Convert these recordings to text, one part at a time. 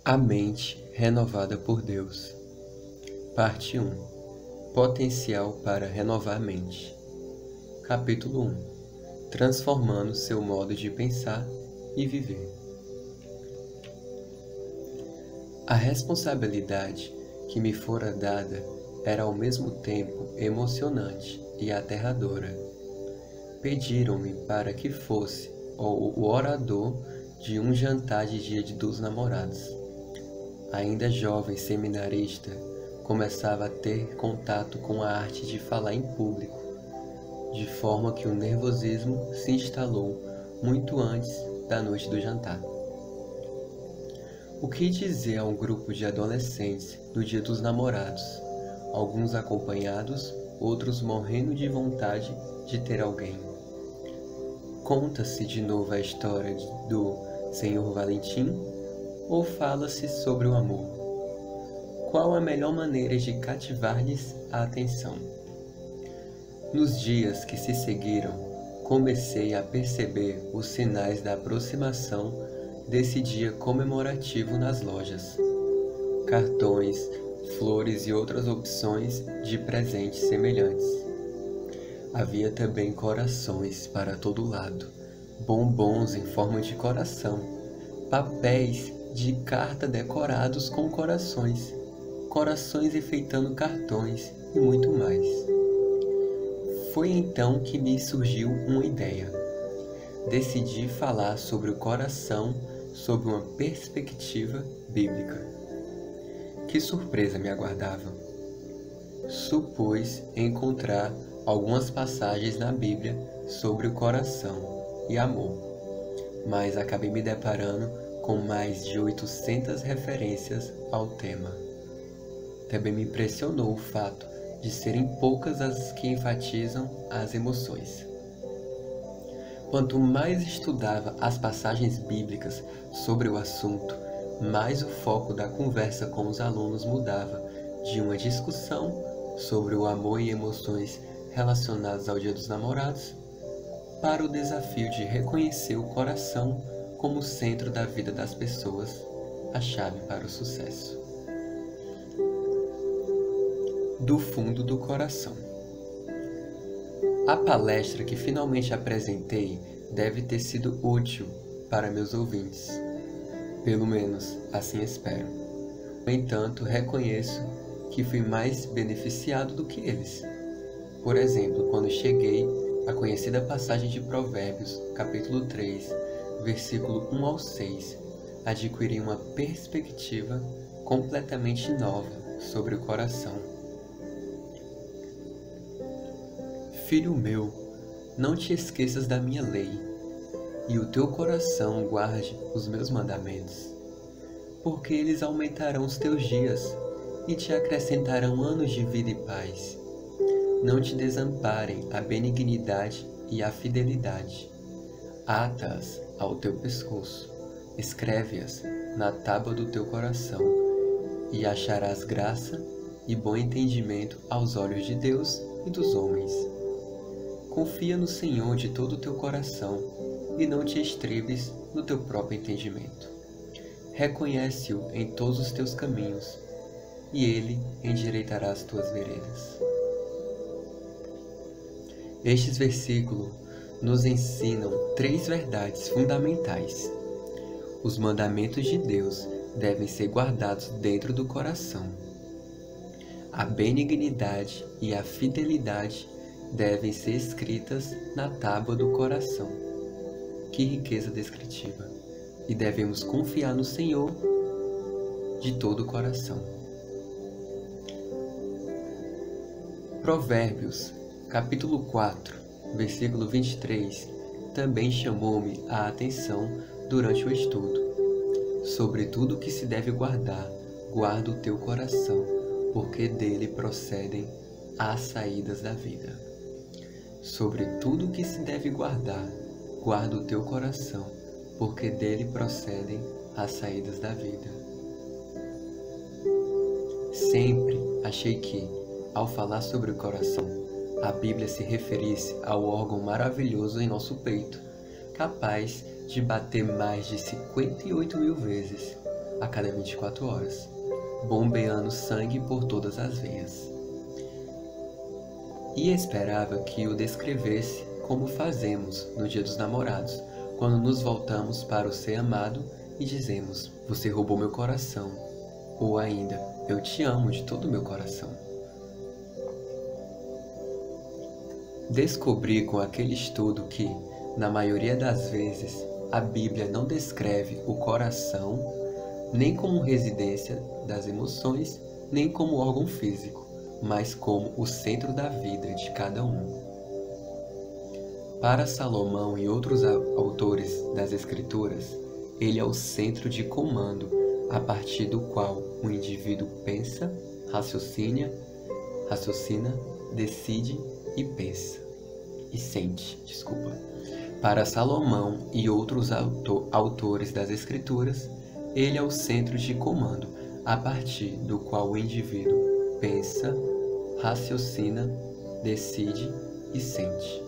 A mente renovada por Deus. Parte 1. Potencial para renovar a mente. Capítulo 1. Transformando seu modo de pensar e viver. A responsabilidade que me fora dada era ao mesmo tempo emocionante e aterradora. Pediram-me para que fosse o orador de um jantar de Dia dos Namorados. Ainda jovem seminarista, começava a ter contato com a arte de falar em público, de forma que o nervosismo se instalou muito antes da noite do jantar. O que dizer a um grupo de adolescentes no Dia dos Namorados, alguns acompanhados, outros morrendo de vontade de ter alguém? Conta-se de novo a história do Senhor Valentim ou fala-se sobre o amor? Qual a melhor maneira de cativar-lhes a atenção? Nos dias que se seguiram, comecei a perceber os sinais da aproximação desse dia comemorativo nas lojas. Cartões, flores e outras opções de presentes semelhantes. Havia também corações para todo lado, bombons em forma de coração, papéis de carta decorados com corações, corações enfeitando cartões e muito mais. Foi então que me surgiu uma ideia. Decidi falar sobre o coração sob uma perspectiva bíblica. Que surpresa me aguardava! Supus encontrar algumas passagens na Bíblia sobre o coração e amor, mas acabei me deparando com mais de 800 referências ao tema. Também me impressionou o fato de serem poucas as que enfatizam as emoções. Quanto mais estudava as passagens bíblicas sobre o assunto, mais o foco da conversa com os alunos mudava de uma discussão sobre o amor e emoções relacionadas ao Dia dos Namorados para o desafio de reconhecer o coração como centro da vida das pessoas, a chave para o sucesso. Do fundo do coração. A palestra que finalmente apresentei deve ter sido útil para meus ouvintes. Pelo menos, assim espero. No entanto, reconheço que fui mais beneficiado do que eles. Por exemplo, quando cheguei à conhecida passagem de Provérbios, capítulo 3, versículo 1 ao 6, adquiri uma perspectiva completamente nova sobre o coração. Filho meu, não te esqueças da minha lei, e o teu coração guarde os meus mandamentos, porque eles aumentarão os teus dias e te acrescentarão anos de vida e paz. Não te desamparem a benignidade e a fidelidade. Ata-as ao teu pescoço, escreve-as na tábua do teu coração, e acharás graça e bom entendimento aos olhos de Deus e dos homens. Confia no Senhor de todo o teu coração e não te estribes no teu próprio entendimento. Reconhece-o em todos os teus caminhos, e ele endireitará as tuas veredas. Estes versículos nos ensinam 3 verdades fundamentais. Os mandamentos de Deus devem ser guardados dentro do coração. A benignidade e a fidelidade devem ser escritas na tábua do coração. Que riqueza descritiva! E devemos confiar no Senhor de todo o coração. Provérbios, capítulo 4, versículo 23, também chamou-me a atenção durante o estudo. Sobre tudo que se deve guardar, guarda o teu coração, porque dele procedem as saídas da vida. Sobre tudo que se deve guardar, guarda o teu coração, porque dele procedem as saídas da vida. Sempre achei que, ao falar sobre o coração, a Bíblia se referisse ao órgão maravilhoso em nosso peito, capaz de bater mais de 58 mil vezes, a cada 24 horas, bombeando sangue por todas as veias. E esperava que o descrevesse como fazemos no Dia dos Namorados, quando nos voltamos para o ser amado e dizemos: "Você roubou meu coração", ou ainda: "Eu te amo de todo o meu coração". Descobri com aquele estudo que, na maioria das vezes, a Bíblia não descreve o coração nem como residência das emoções, nem como órgão físico, mas como o centro da vida de cada um. Para Salomão e outros autores das Escrituras, ele é o centro de comando a partir do qual o indivíduo pensa, raciocina, decide e sente. Para Salomão e outros autores das Escrituras, ele é o centro de comando a partir do qual o indivíduo pensa, raciocina, decide e sente.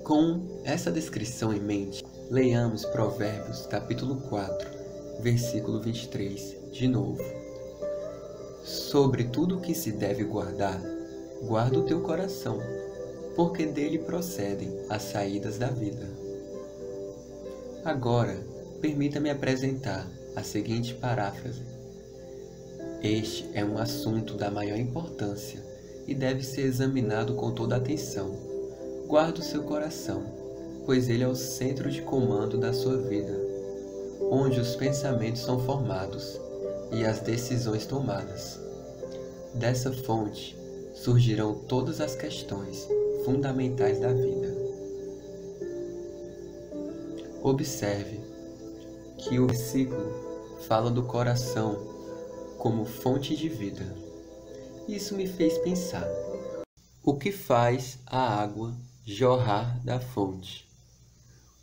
Com essa descrição em mente, leiamos Provérbios capítulo 4, versículo 23, de novo. Sobre tudo o que se deve guardar, guarda o teu coração, porque dele procedem as saídas da vida. Agora, permita-me apresentar a seguinte paráfrase. Este é um assunto da maior importância e deve ser examinado com toda atenção. Guarde o seu coração, pois ele é o centro de comando da sua vida, onde os pensamentos são formados e as decisões tomadas. Dessa fonte surgirão todas as questões fundamentais da vida. Observe que o versículo fala do coração como fonte de vida. Isso me fez pensar: o que faz a água jorrar da fonte?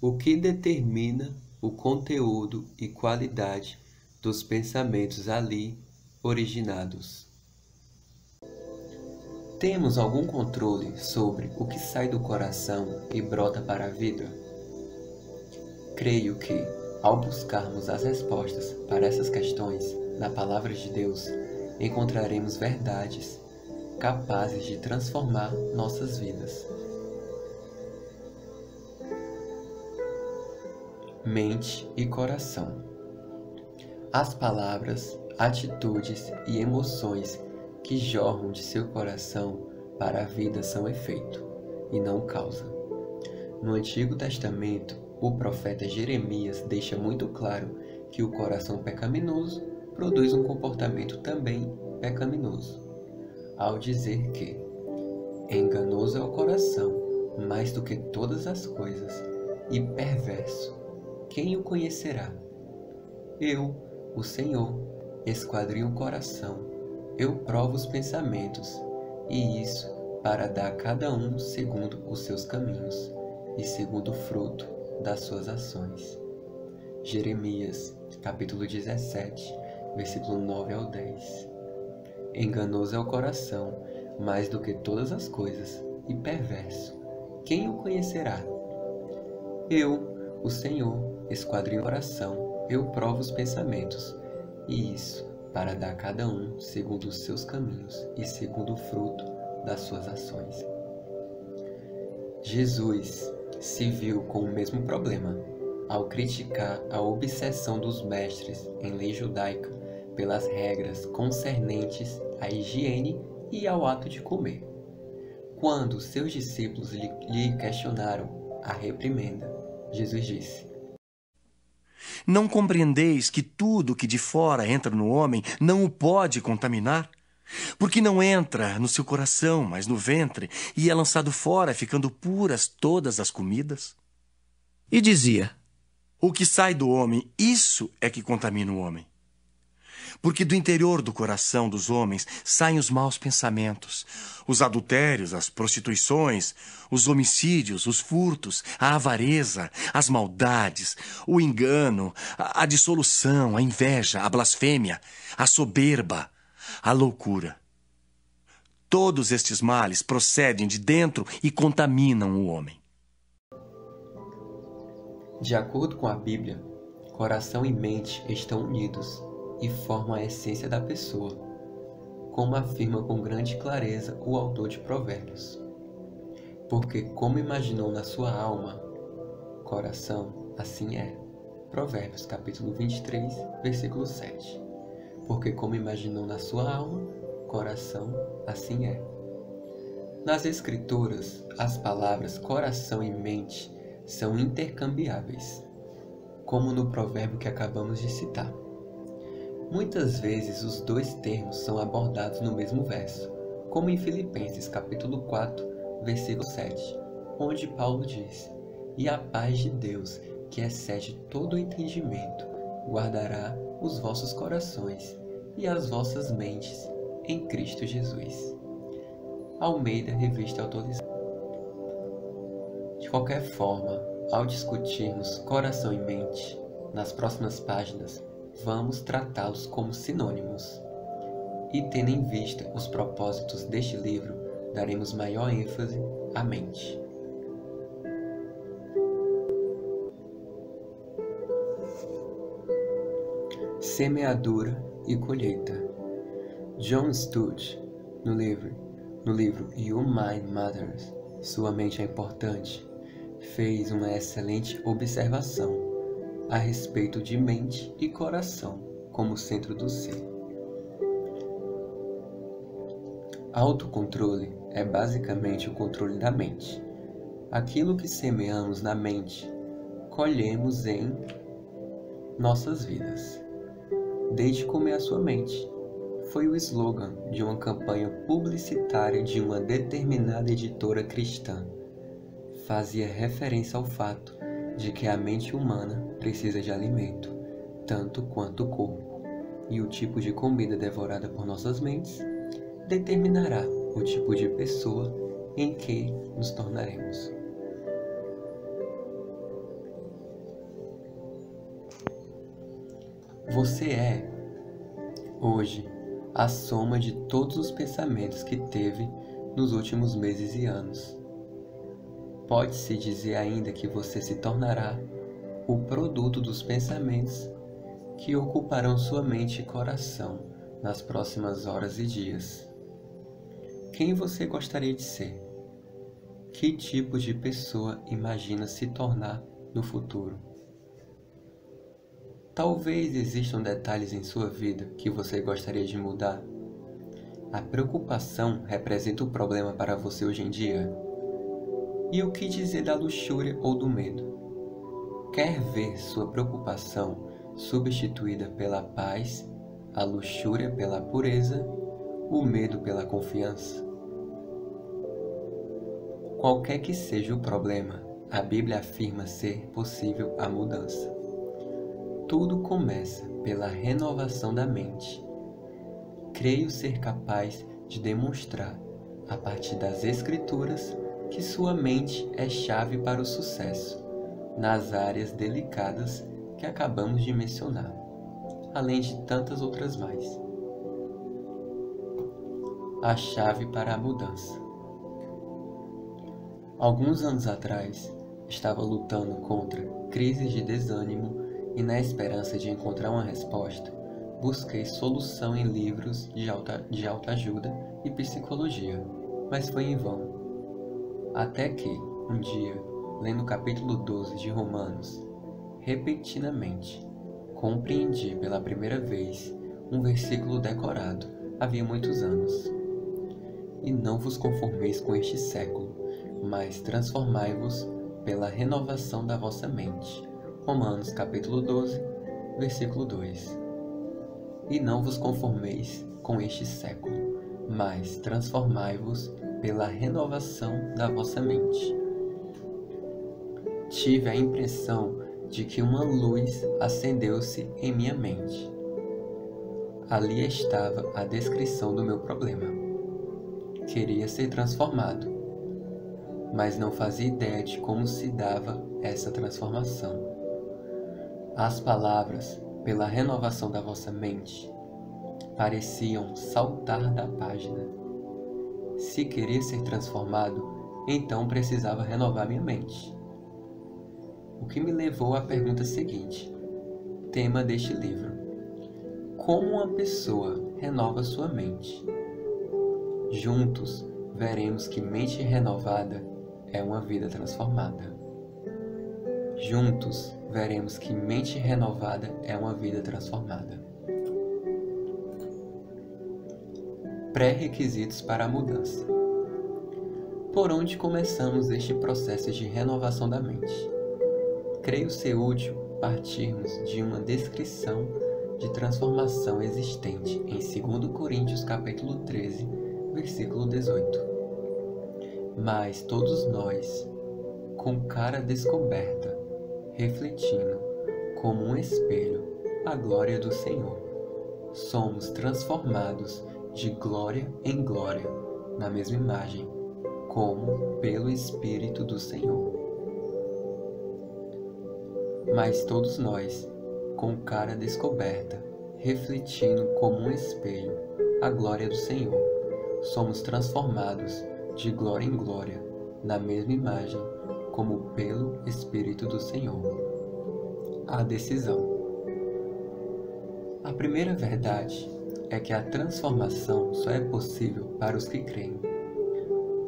O que determina o conteúdo e qualidade dos pensamentos ali originados? Temos algum controle sobre o que sai do coração e brota para a vida? Creio que, ao buscarmos as respostas para essas questões na Palavra de Deus, encontraremos verdades capazes de transformar nossas vidas. Mente e coração. As palavras, atitudes e emoções que jorram de seu coração para a vida são efeito, e não causa. No Antigo Testamento, o profeta Jeremias deixa muito claro que o coração pecaminoso produz um comportamento também pecaminoso, ao dizer que enganoso é o coração mais do que todas as coisas, e perverso. Quem o conhecerá? Eu, o Senhor, esquadrinho o coração, eu provo os pensamentos, e isso para dar a cada um segundo os seus caminhos, e segundo o fruto das suas ações. Jeremias, capítulo 17, versículo 9 ao 10. Enganoso é o coração, mais do que todas as coisas, e perverso. Quem o conhecerá? Eu, o Senhor, esquadrinho o coração, eu provo os pensamentos, e isso para dar a cada um segundo os seus caminhos e segundo o fruto das suas ações. Jesus se viu com o mesmo problema ao criticar a obsessão dos mestres em lei judaica pelas regras concernentes à higiene e ao ato de comer. Quando seus discípulos lhe questionaram a reprimenda, Jesus disse: Não compreendeis que tudo que de fora entra no homem não o pode contaminar? Porque não entra no seu coração, mas no ventre, e é lançado fora, ficando puras todas as comidas? E dizia: o que sai do homem, isso é que contamina o homem. Porque do interior do coração dos homens saem os maus pensamentos, os adultérios, as prostituições, os homicídios, os furtos, a avareza, as maldades, o engano, a dissolução, a inveja, a blasfêmia, a soberba, a loucura. Todos estes males procedem de dentro e contaminam o homem. De acordo com a Bíblia, Coração e mente estão unidos e formam a essência da pessoa, como afirma com grande clareza o autor de Provérbios. Porque como imaginou na sua alma, coração, assim é. Provérbios, capítulo 23, versículo 7. Porque como imaginou na sua alma, coração, assim é. Nas Escrituras, as palavras coração e mente são intercambiáveis, como no provérbio que acabamos de citar. Muitas vezes os dois termos são abordados no mesmo verso, como em Filipenses capítulo 4, versículo 7, onde Paulo diz: "E a paz de Deus, que excede todo o entendimento, guardará os vossos corações e as vossas mentes em Cristo Jesus." Almeida, Revista Atualizada. De qualquer forma, ao discutirmos coração e mente, nas próximas páginas, vamos tratá-los como sinônimos. E tendo em vista os propósitos deste livro, daremos maior ênfase à mente. Semeadura e colheita. John Stott, no livro You Mind Matters, Sua Mente é Importante, fez uma excelente observação a respeito de mente e coração como centro do ser. Autocontrole é basicamente o controle da mente. Aquilo que semeamos na mente, colhemos em nossas vidas. Deixe comer a sua mente. Foi o slogan de uma campanha publicitária de uma determinada editora cristã. Fazia referência ao fato de que a mente humana precisa de alimento, tanto quanto o corpo, e o tipo de comida devorada por nossas mentes determinará o tipo de pessoa em que nos tornaremos. Você é, hoje, a soma de todos os pensamentos que teve nos últimos meses e anos. Pode-se dizer ainda que você se tornará o produto dos pensamentos que ocuparão sua mente e coração nas próximas horas e dias. Quem você gostaria de ser? Que tipo de pessoa imagina se tornar no futuro? Talvez existam detalhes em sua vida que você gostaria de mudar. A preocupação representa o problema para você hoje em dia? E o que dizer da luxúria ou do medo? Quer ver sua preocupação substituída pela paz, a luxúria pela pureza, o medo pela confiança? Qualquer que seja o problema, a Bíblia afirma ser possível a mudança. Tudo começa pela renovação da mente. Creio ser capaz de demonstrar, a partir das Escrituras, que sua mente é chave para o sucesso, nas áreas delicadas que acabamos de mencionar, além de tantas outras mais. A chave para a mudança. Alguns anos atrás, estava lutando contra crises de desânimo e, na esperança de encontrar uma resposta, busquei solução em livros de autoajuda e psicologia, mas foi em vão. Até que, um dia, lendo o capítulo 12 de Romanos, repentinamente, compreendi pela primeira vez um versículo decorado havia muitos anos. E não vos conformeis com este século, mas transformai-vos pela renovação da vossa mente. Romanos capítulo 12, versículo 2. E não vos conformeis com este século, mas transformai-vos pela renovação da vossa mente. Tive a impressão de que uma luz acendeu-se em minha mente. Ali estava a descrição do meu problema. Queria ser transformado, mas não fazia ideia de como se dava essa transformação. As palavras, pela renovação da vossa mente, pareciam saltar da página. Se queria ser transformado, então precisava renovar minha mente. O que me levou à pergunta seguinte: Tema deste livro: como uma pessoa renova sua mente. Juntos veremos que mente renovada é uma vida transformada. Juntos veremos que mente renovada é uma vida transformada. Pré-requisitos para a mudança. Por onde começamos este processo de renovação da mente? Creio ser útil partirmos de uma descrição de transformação existente em 2 Coríntios capítulo 13, versículo 18. Mas todos nós, com cara descoberta, refletindo como um espelho a glória do Senhor, somos transformados de glória em glória, na mesma imagem, como pelo Espírito do Senhor. Mas todos nós, com cara descoberta, refletindo como um espelho a glória do Senhor, somos transformados de glória em glória, na mesma imagem, como pelo Espírito do Senhor. A decisão. A primeira verdade é que a transformação só é possível para os que creem.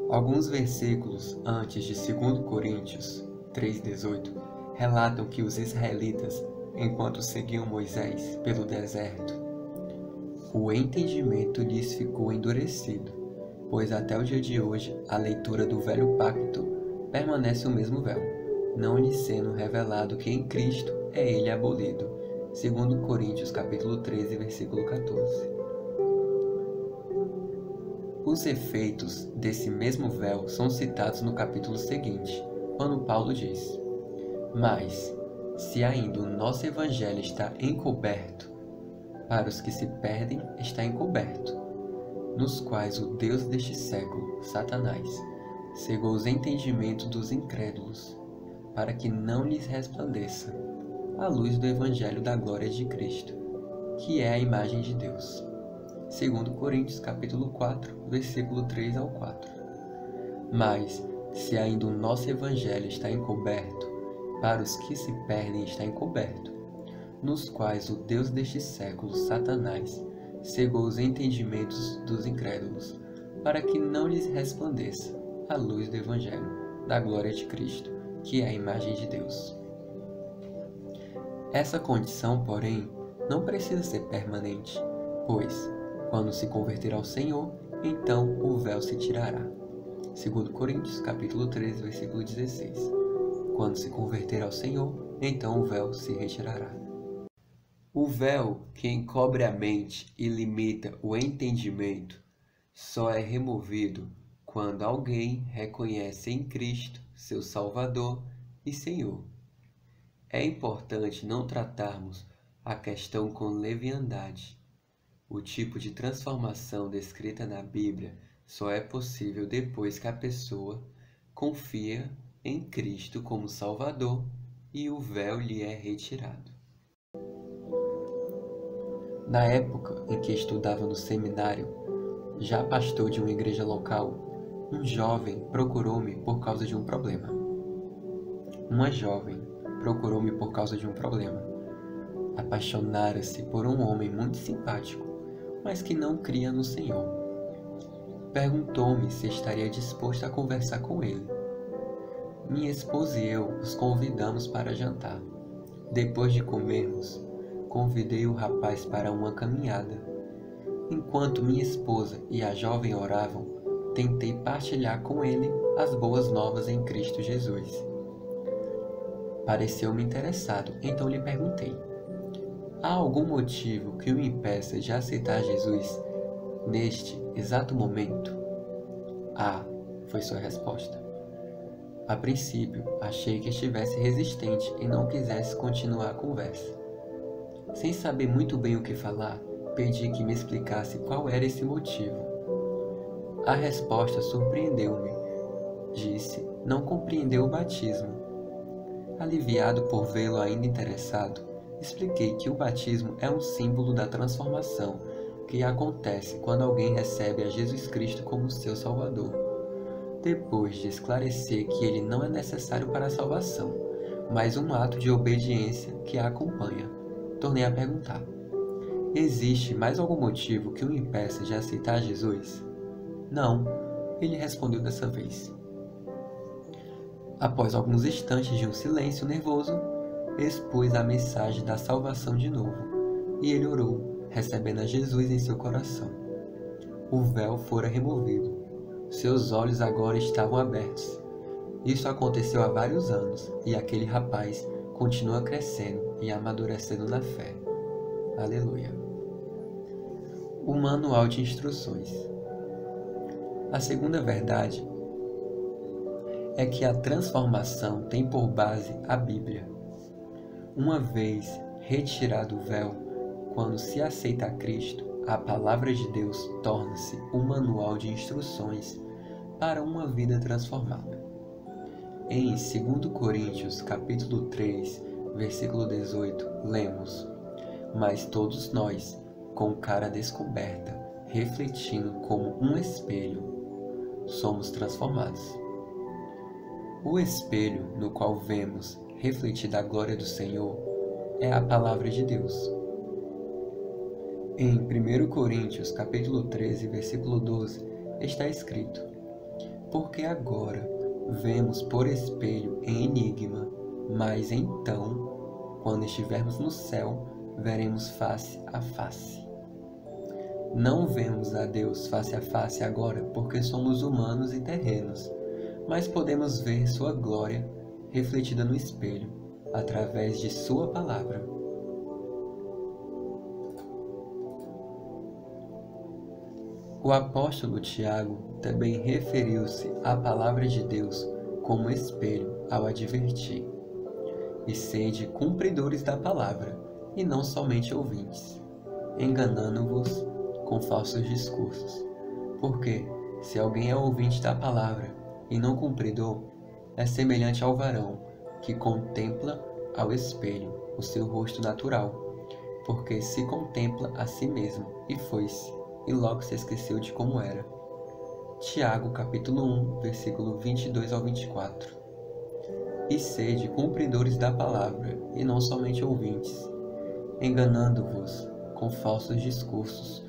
Alguns versículos antes de 2 Coríntios 3,18 relatam que os israelitas, enquanto seguiam Moisés pelo deserto, o entendimento lhes ficou endurecido, pois até o dia de hoje a leitura do Velho Pacto permanece o mesmo véu, não lhe sendo revelado que em Cristo é ele abolido. 2 Coríntios capítulo 13, versículo 14. Os efeitos desse mesmo véu são citados no capítulo seguinte, quando Paulo diz: mas, se ainda o nosso evangelho está encoberto, para os que se perdem está encoberto, nos quais o Deus deste século, Satanás, cegou os entendimentos dos incrédulos, para que não lhes resplandeça a luz do evangelho da glória de Cristo, que é a imagem de Deus. 2 Coríntios capítulo 4, versículo 3 ao 4. Mas, se ainda o nosso evangelho está encoberto, para os que se perdem está encoberto, nos quais o Deus deste século, Satanás, cegou os entendimentos dos incrédulos, para que não lhes resplandeça a luz do evangelho da glória de Cristo, que é a imagem de Deus. Essa condição, porém, não precisa ser permanente, pois, quando se converter ao Senhor, então o véu se tirará. 2 Coríntios capítulo 13, versículo 16. Quando se converter ao Senhor, então o véu se retirará. O véu que encobre a mente e limita o entendimento só é removido quando alguém reconhece em Cristo seu Salvador e Senhor. É importante não tratarmos a questão com leviandade. O tipo de transformação descrita na Bíblia só é possível depois que a pessoa confia em Cristo como Salvador e o véu lhe é retirado. Na época em que estudava no seminário, já pastor de uma igreja local, um jovem procurou-me por causa de um problema. Uma jovem procurou-me por causa de um problema. Apaixonara-se por um homem muito simpático, mas que não cria no Senhor. Perguntou-me se estaria disposto a conversar com ele. Minha esposa e eu os convidamos para jantar. Depois de comermos, convidei o rapaz para uma caminhada. Enquanto minha esposa e a jovem oravam, tentei partilhar com ele as boas novas em Cristo Jesus. Pareceu-me interessado, então lhe perguntei: há algum motivo que o impeça de aceitar Jesus neste exato momento? Ah, foi sua resposta. A princípio, achei que estivesse resistente e não quisesse continuar a conversa. Sem saber muito bem o que falar, pedi que me explicasse qual era esse motivo. A resposta surpreendeu-me. Disse não compreendeu o batismo. Aliviado por vê-lo ainda interessado, expliquei que o batismo é um símbolo da transformação que acontece quando alguém recebe a Jesus Cristo como seu Salvador. Depois de esclarecer que ele não é necessário para a salvação, mas um ato de obediência que a acompanha. tornei a perguntar: existe mais algum motivo que o impeça de aceitar Jesus? Não, ele respondeu dessa vez. Após alguns instantes de um silêncio nervoso, expus a mensagem da salvação de novo, e ele orou, recebendo a Jesus em seu coração. O véu fora removido. Seus olhos agora estavam abertos. Isso aconteceu há vários anos, e aquele rapaz continua crescendo e amadurecendo na fé. Aleluia. O Manual de Instruções. A segunda verdade é que a transformação tem por base a Bíblia. Uma vez retirado o véu, quando se aceita a Cristo, a Palavra de Deus torna-se um manual de instruções para uma vida transformada. Em 2 Coríntios, capítulo 3, versículo 18, lemos: mas todos nós, com cara descoberta, refletindo como um espelho, somos transformados. O espelho no qual vemos refletida a glória do Senhor é a palavra de Deus. Em 1 Coríntios, capítulo 13, versículo 12, está escrito: porque agora vemos por espelho em enigma, mas então, quando estivermos no céu, veremos face a face. Não vemos a Deus face a face agora, porque somos humanos e terrenos, mas podemos ver sua glória refletida no espelho, através de sua palavra. O apóstolo Tiago também referiu-se à palavra de Deus como espelho ao advertir: e sede cumpridores da palavra, e não somente ouvintes, enganando-vos com falsos discursos. Porque, se alguém é ouvinte da palavra e não cumpridor, é semelhante ao varão que contempla ao espelho o seu rosto natural, porque se contempla a si mesmo e foi-se, e logo se esqueceu de como era. Tiago, capítulo 1, versículo 22 ao 24. E sede cumpridores da palavra, e não somente ouvintes, enganando-vos com falsos discursos.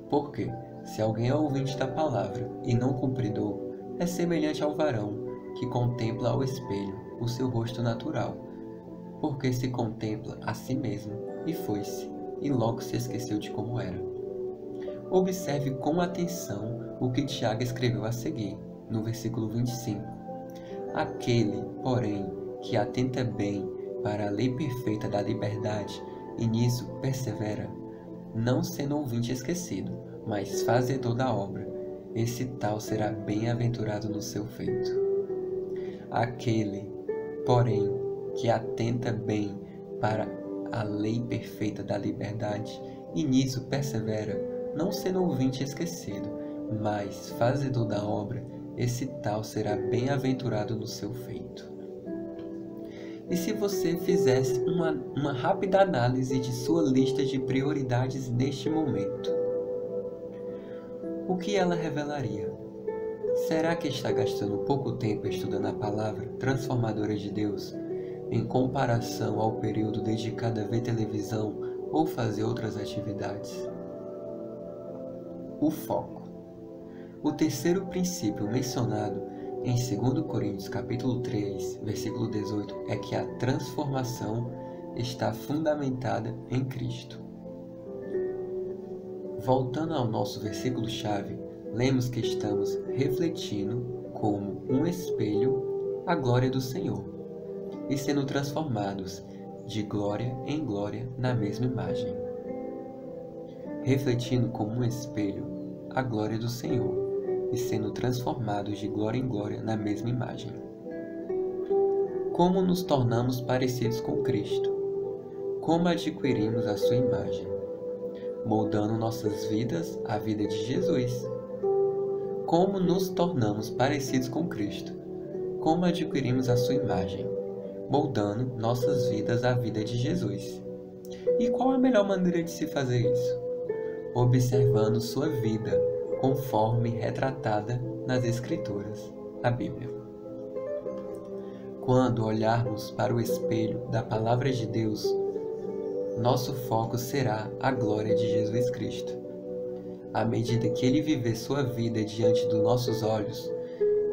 Porque, se alguém é ouvinte da palavra e não cumpridor, é semelhante ao varão que contempla ao espelho o seu rosto natural, porque se contempla a si mesmo e foi-se, e logo se esqueceu de como era. Observe com atenção o que Tiago escreveu a seguir, no versículo 25. Aquele, porém, que atenta bem para a lei perfeita da liberdade, e nisso persevera, não sendo ouvinte esquecido, mas fazedor da obra, esse tal será bem-aventurado no seu feito. Aquele, porém, que atenta bem para a lei perfeita da liberdade, e nisso persevera, não sendo ouvinte esquecido, mas fazedor da obra, esse tal será bem-aventurado no seu feito. E se você fizesse uma rápida análise de sua lista de prioridades neste momento, o que ela revelaria? Será que está gastando pouco tempo estudando a palavra transformadora de Deus, em comparação ao período dedicado a ver televisão ou fazer outras atividades? O foco. O terceiro princípio mencionado em 2 Coríntios capítulo 3, versículo 18, é que a transformação está fundamentada em Cristo. Voltando ao nosso versículo-chave, lemos que estamos refletindo como um espelho a glória do Senhor e sendo transformados de glória em glória na mesma imagem. Refletindo como um espelho a glória do Senhor e sendo transformados de glória em glória na mesma imagem. Como nos tornamos parecidos com Cristo? Como adquirimos a sua imagem? Moldando nossas vidas à vida de Jesus. Como nos tornamos parecidos com Cristo? Como adquirimos a sua imagem? Moldando nossas vidas à vida de Jesus. E qual a melhor maneira de se fazer isso? Observando sua vida conforme retratada nas Escrituras, a Bíblia. Quando olharmos para o espelho da Palavra de Deus, nosso foco será a glória de Jesus Cristo. À medida que Ele viver sua vida diante dos nossos olhos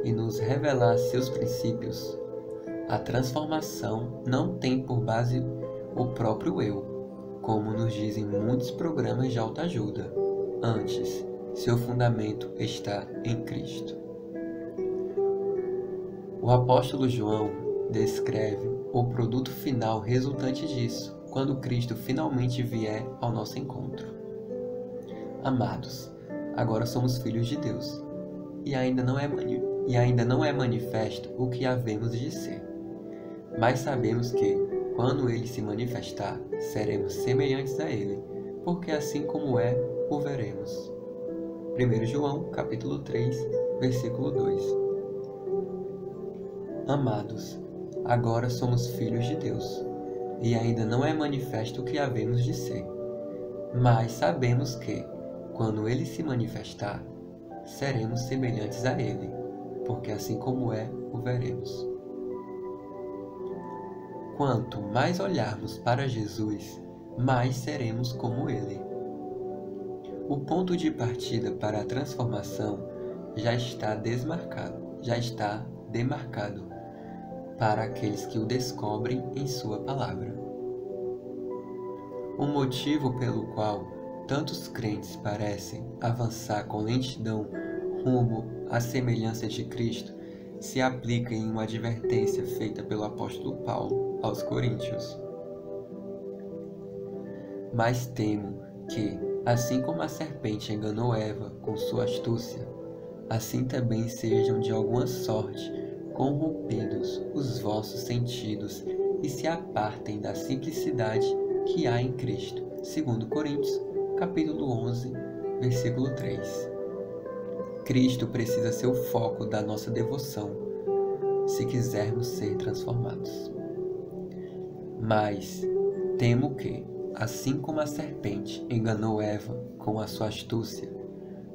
e nos revelar seus princípios, a transformação não tem por base o próprio eu, como nos dizem muitos programas de autoajuda. Antes, seu fundamento está em Cristo. O apóstolo João descreve o produto final resultante disso, quando Cristo finalmente vier ao nosso encontro. Amados, agora somos filhos de Deus, e ainda não é manifesto o que havemos de ser. Mas sabemos que, quando Ele se manifestar, seremos semelhantes a Ele, porque assim como é, o veremos. 1 João, capítulo 3, versículo 2. Amados, agora somos filhos de Deus, e ainda não é manifesto o que havemos de ser. Mas sabemos que, quando Ele se manifestar, seremos semelhantes a Ele, porque assim como é, o veremos. Quanto mais olharmos para Jesus, mais seremos como Ele. O ponto de partida para a transformação já está demarcado para aqueles que o descobrem em sua palavra. O motivo pelo qual tantos crentes parecem avançar com lentidão rumo à semelhança de Cristo se aplica em uma advertência feita pelo apóstolo Paulo aos Coríntios. Mas temo que, assim como a serpente enganou Eva com sua astúcia, assim também sejam de alguma sorte corrompidos os vossos sentidos e se apartem da simplicidade que há em Cristo. 2 Coríntios, capítulo 11, versículo 3. Cristo precisa ser o foco da nossa devoção, se quisermos ser transformados. Mas temo que, assim como a serpente enganou Eva com a sua astúcia,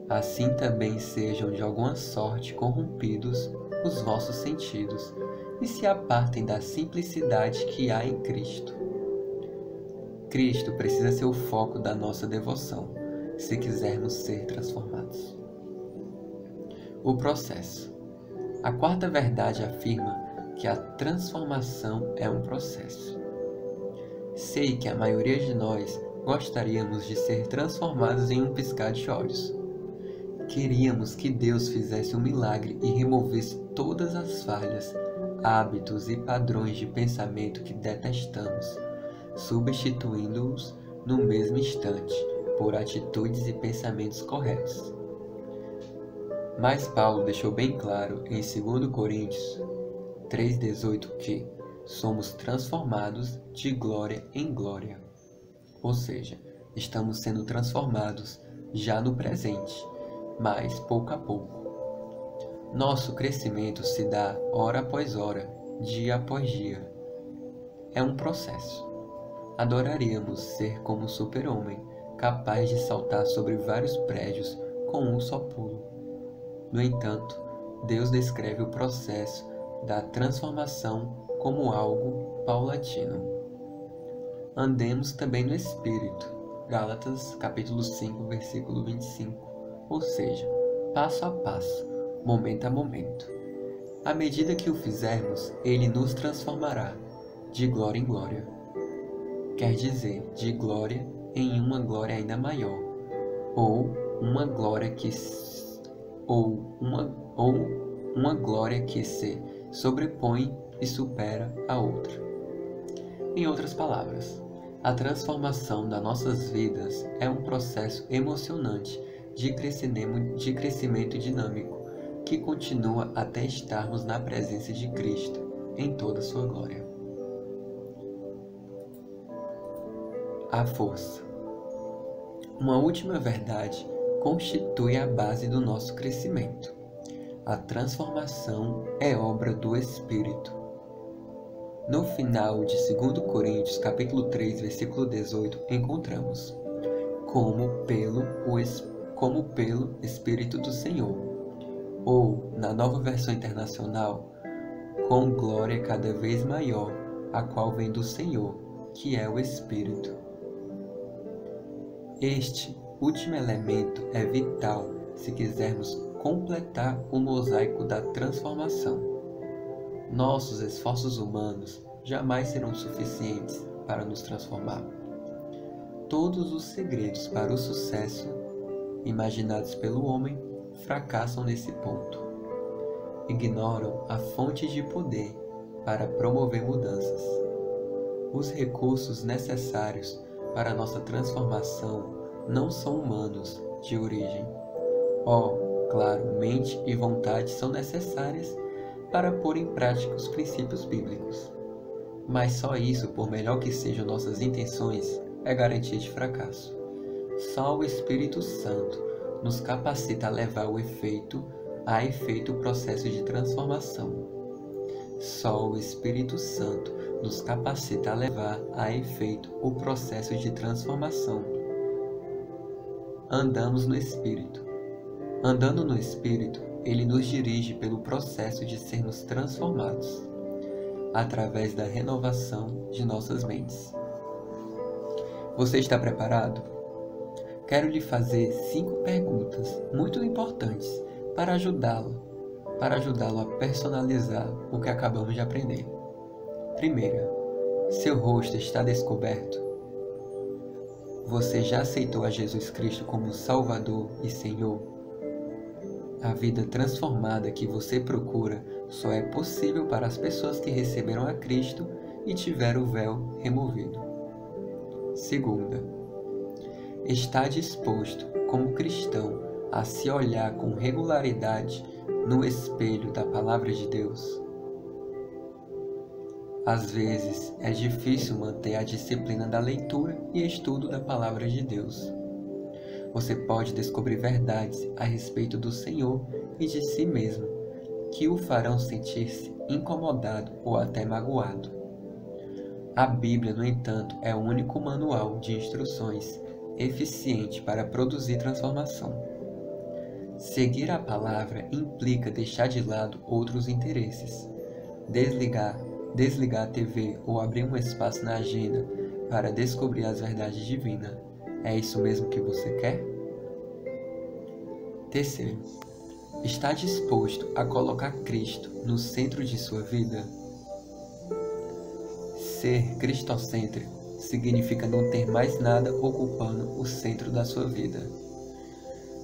assim também sejam de alguma sorte corrompidos os vossos sentidos e se apartem da simplicidade que há em Cristo. Cristo precisa ser o foco da nossa devoção, se quisermos ser transformados. O processo. A quarta verdade afirma que a transformação é um processo. Sei que a maioria de nós gostaríamos de ser transformados em um piscar de olhos. Queríamos que Deus fizesse um milagre e removesse todas as falhas, hábitos e padrões de pensamento que detestamos, substituindo-os no mesmo instante por atitudes e pensamentos corretos. Mas Paulo deixou bem claro em 2 Coríntios 3,18 que somos transformados de glória em glória. Ou seja, estamos sendo transformados já no presente, mas pouco a pouco. Nosso crescimento se dá hora após hora, dia após dia. É um processo. Adoraríamos ser como um super-homem, capaz de saltar sobre vários prédios com um só pulo. No entanto, Deus descreve o processo da transformação como algo paulatino. Andemos também no Espírito. Gálatas, capítulo 5, versículo 25. Ou seja, passo a passo, momento a momento. À medida que o fizermos, Ele nos transformará de glória em glória. Quer dizer, de glória em uma glória ainda maior, ou uma glória que se sobrepõe e supera a outra. Em outras palavras, a transformação das nossas vidas é um processo emocionante de crescimento dinâmico que continua até estarmos na presença de Cristo em toda a sua glória. A força. Uma última verdade constitui a base do nosso crescimento. A transformação é obra do Espírito. No final de 2 Coríntios, capítulo 3, versículo 18, encontramos: como pelo Espírito do Senhor, ou, na Nova Versão Internacional, com glória cada vez maior, a qual vem do Senhor, que é o Espírito. Este último elemento é vital se quisermos completar o mosaico da transformação. Nossos esforços humanos jamais serão suficientes para nos transformar. Todos os segredos para o sucesso, imaginados pelo homem, fracassam nesse ponto. Ignoram a fonte de poder para promover mudanças. Os recursos necessários para nossa transformação não são humanos de origem. Claro, mente e vontade são necessárias para pôr em prática os princípios bíblicos. Mas só isso, por melhor que sejam nossas intenções, é garantia de fracasso. Só o Espírito Santo nos capacita a levar a efeito o processo de transformação. Só o Espírito Santo nos capacita a levar a efeito o processo de transformação. Andamos no Espírito. Andando no Espírito, Ele nos dirige pelo processo de sermos transformados, através da renovação de nossas mentes. Você está preparado? Quero lhe fazer 5 perguntas muito importantes para ajudá-lo a personalizar o que acabamos de aprender. Primeira, seu rosto está descoberto? Você já aceitou a Jesus Cristo como Salvador e Senhor? A vida transformada que você procura só é possível para as pessoas que receberam a Cristo e tiveram o véu removido. Segunda, está disposto, como cristão, a se olhar com regularidade no espelho da Palavra de Deus? Às vezes, é difícil manter a disciplina da leitura e estudo da Palavra de Deus. Você pode descobrir verdades a respeito do Senhor e de si mesmo, que o farão sentir-se incomodado ou até magoado. A Bíblia, no entanto, é o único manual de instruções eficiente para produzir transformação. Seguir a palavra implica deixar de lado outros interesses, desligar a TV ou abrir um espaço na agenda para descobrir as verdades divinas. É isso mesmo que você quer? Terceiro, está disposto a colocar Cristo no centro de sua vida? Ser cristocêntrico significa não ter mais nada ocupando o centro da sua vida.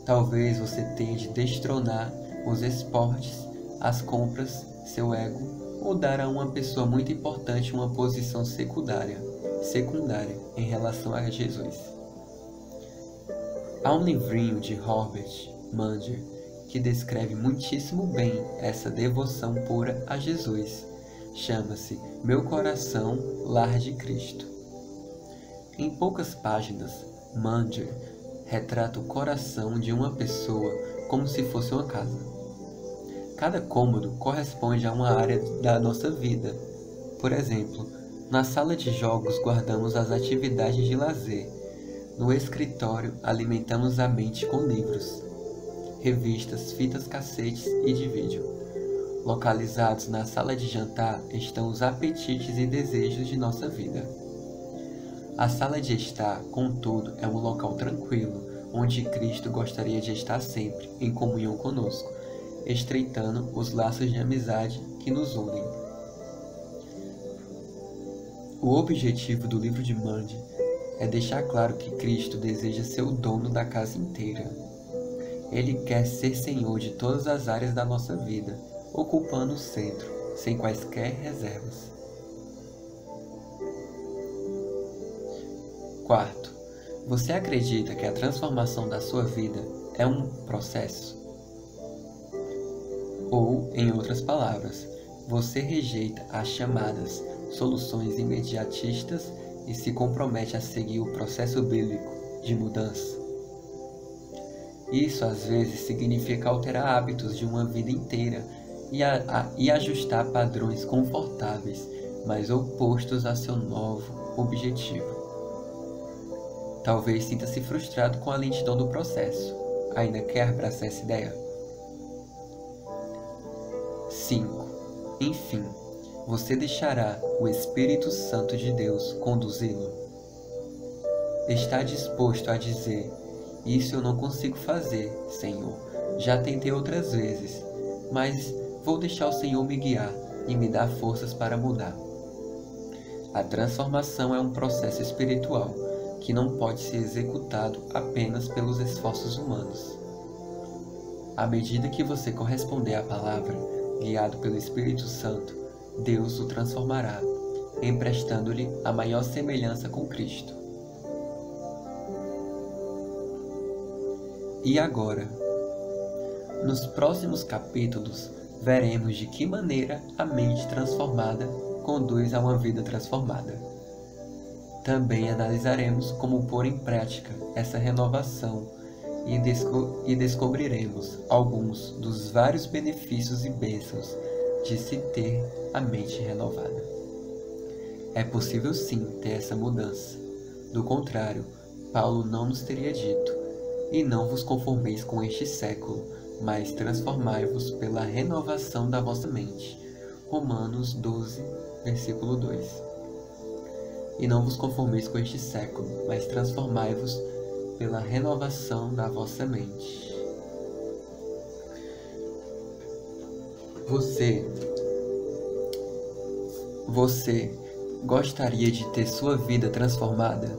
Talvez você tenha de destronar os esportes, as compras, seu ego, ou dar a uma pessoa muito importante uma posição secundária em relação a Jesus. Há um livrinho de Robert Munger que descreve muitíssimo bem essa devoção pura a Jesus. Chama-se Meu Coração, Lar de Cristo. Em poucas páginas, Munger retrata o coração de uma pessoa como se fosse uma casa. Cada cômodo corresponde a uma área da nossa vida. Por exemplo, na sala de jogos guardamos as atividades de lazer. No escritório alimentamos a mente com livros, revistas, fitas cassetes e de vídeo. Localizados na sala de jantar estão os apetites e desejos de nossa vida. A sala de estar, contudo, é um local tranquilo, onde Cristo gostaria de estar sempre, em comunhão conosco, estreitando os laços de amizade que nos unem. O objetivo do livro de Munger é deixar claro que Cristo deseja ser o dono da casa inteira. Ele quer ser Senhor de todas as áreas da nossa vida, ocupando o centro, sem quaisquer reservas. Quarto, você acredita que a transformação da sua vida é um processo? Ou, em outras palavras, você rejeita as chamadas soluções imediatistas e se compromete a seguir o processo bíblico de mudança? Isso às vezes significa alterar hábitos de uma vida inteira e ajustar padrões confortáveis, mas opostos a seu novo objetivo. Talvez sinta-se frustrado com a lentidão do processo. Ainda quer abraçar essa ideia? 5. Enfim, você deixará o Espírito Santo de Deus conduzi-lo? está disposto a dizer: isso eu não consigo fazer, Senhor. Já tentei outras vezes, mas vou deixar o Senhor me guiar e me dar forças para mudar. A transformação é um processo espiritual que não pode ser executado apenas pelos esforços humanos. À medida que você corresponder à palavra, guiado pelo Espírito Santo, Deus o transformará, emprestando-lhe a maior semelhança com Cristo. E agora, nos próximos capítulos, veremos de que maneira a mente transformada conduz a uma vida transformada. Também analisaremos como pôr em prática essa renovação e descobriremos alguns dos vários benefícios e bênçãos de se ter a mente renovada. É possível sim ter essa mudança. Do contrário, Paulo não nos teria dito: e não vos conformeis com este século, mas transformai-vos pela renovação da vossa mente. Romanos 12, versículo 2. E não vos conformeis com este século, mas transformai-vos pela renovação da vossa mente. Você gostaria de ter sua vida transformada?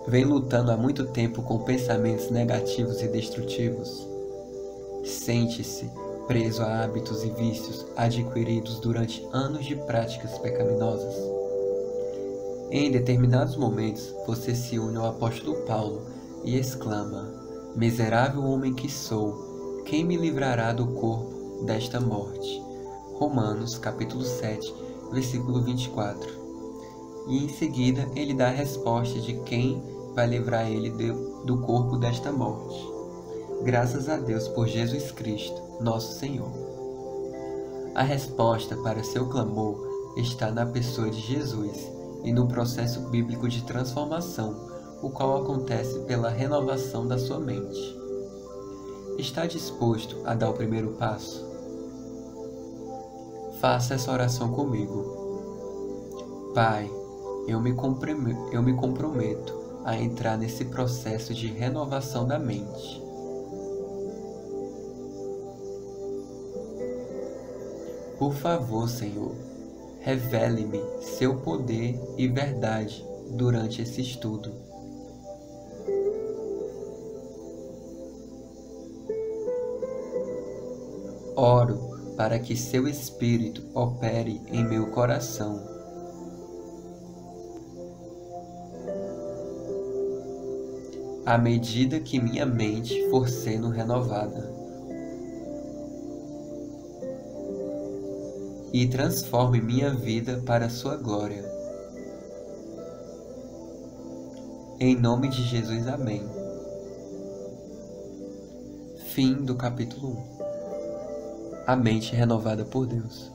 Vem lutando há muito tempo com pensamentos negativos e destrutivos? Sente-se preso a hábitos e vícios adquiridos durante anos de práticas pecaminosas? Em determinados momentos, você se une ao apóstolo Paulo e exclama: miserável homem que sou, quem me livrará do corpo desta morte? Romanos capítulo 7, versículo 24. E em seguida ele dá a resposta de quem vai livrar ele do corpo desta morte. Graças a Deus por Jesus Cristo, nosso Senhor. A resposta para seu clamor está na pessoa de Jesus e no processo bíblico de transformação, o qual acontece pela renovação da sua mente. Está disposto a dar o primeiro passo? Faça essa oração comigo. Pai, eu me comprometo a entrar nesse processo de renovação da mente. Por favor, Senhor, revele-me seu poder e verdade durante esse estudo. Oro para que seu Espírito opere em meu coração. À medida que minha mente for sendo renovada. E transforme minha vida para a sua glória. Em nome de Jesus, amém. Fim do capítulo 1. A mente renovada por Deus.